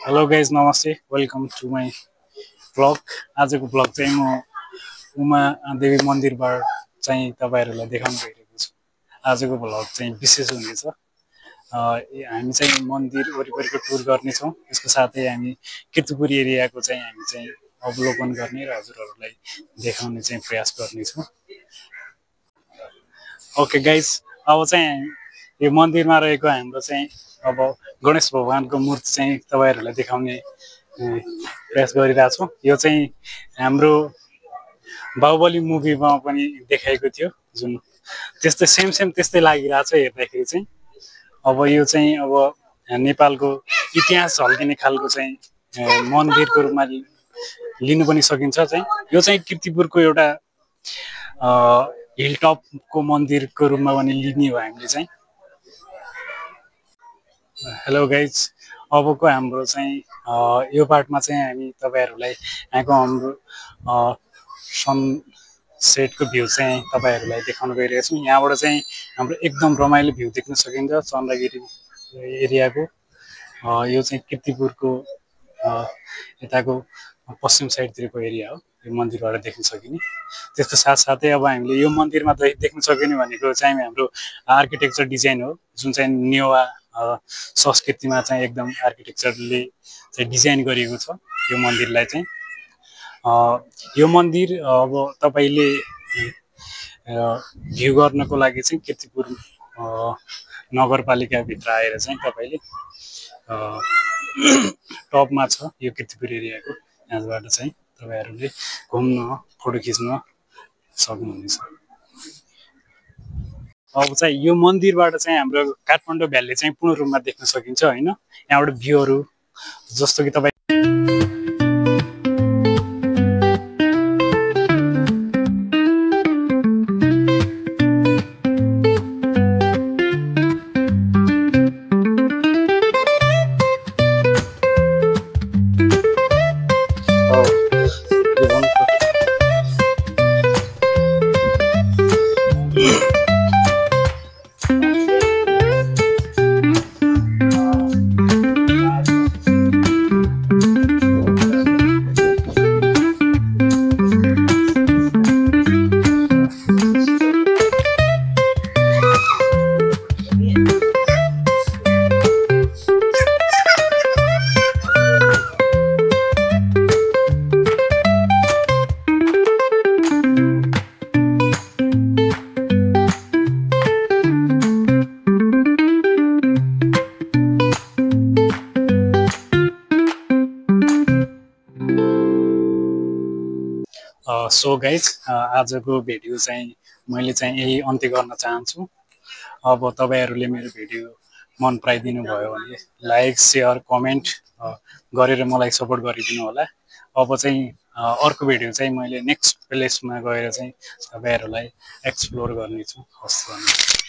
Hello guys नमस्ते welcome to my blog. आजको blog चाहिँ म उमा देवी मन्दिरबाट चाहिँ तपाईहरुलाई देखाउन गइरहेको छु। आजको ब्लग चाहिँ विशेष हुनेछ। हामी चाहिँ मन्दिर वरिपरिको टुर गर्नेछौँ। यसको साथै हामी किर्तिपुर एरियाको चाहिँ हामी चाहिँ अवलोकन गर्ने र हजुरहरुलाई देखाउने चाहिँ प्रयास गर्नेछौँ। ओके गाइज, अब चाहिँ यो मन्दिरमा रहेको हाम्रो चाहिँ अब गणेश भगवानको मूर्ति चाहिँ तपाईहरुलाई देखाउने प्रयास गरिरहेको छु। यो चाहिँ हाम्रो बाहुबली मुभीमा पनि देखाएको थियो, जुन त्यस्तै सेम त्यस्तै लागिरहेको छ हेर्दाखेरि चाहिँ। अब यो चाहिँ अब नेपालको इतिहास झल्किने खालको चाहिँ मन्दिरको रूपमा लिनु पनि सकिन्छ चाहिँ। यो चाहिँ किर्तिपुरको एउटा हिलटपको मन्दिरको रूपमा पनि लिने हो हामीले चाहिँ। हेलो गाइज, अबको हाम्रो चाहिँ यो पार्टमा चाहिँ हामी तपाईहरुलाई यहाँको हाम्रो सनसेटको भ्यू चाहिँ तपाईहरुलाई देखाउन गइरहेको छौँ। यहाँबाट चाहिँ हाम्रो एकदम रमाइलो भ्यू देख्न सकिन्छ चन्द्रगिरी एरियाको। यो चाहिँ किर्तिपुरको यताको पश्चिम साइडतिरको एरिया हो। यो मन्दिरबाट देख्न सकिने। त्यसको साथसाथै अब हामीले यो मन्दिरमा देख्न सकिने भनेको चाहिँ हाम्रो आर्किटेक्चर डिजाइन हो, जुन चाहिँ नेवा संस्कृतिमा चाहिँ एकदम आर्किटेक्चरले चाहिँ डिजाइन गरिएको छ यो मन्दिरलाई चाहिँ। यो मन्दिर अब तपाईले भ्यू गर्नको लागि चाहिँ किर्तिपुर नगरपालिका भित्र आएर चाहिँ तपाईले टपमा छ यो किर्तिपुर एरियाको। यहाँबाट चाहिँ तपाईहरुले घुम्न फोटो खिच्न सक्नुहुनेछ। अब चाहिँ यो मन्दिरबाट चाहिँ हाम्रो काठमाडौँ भ्याली चाहिँ पूर्ण रूपमा देख्न सकिन्छ हैन। यहाँबाट भ्यूहरु जस्तो कि तपाई सो गाइज, आजको भिडियो चाहिँ मैले चाहिँ यही अन्त्य गर्न चाहन्छु। अब तपाईहरुले मेरो भिडियो मन पराइदिनु भयो भने लाइक शेयर कमेन्ट गरेर मलाई सपोर्ट गरिदिनु होला। अब चाहिँ अर्को भिडियो चाहिँ मैले नेक्स्ट प्लेसमा गएर चाहिँ तपाईहरुलाई एक्सप्लोर गर्नेछु। हस्।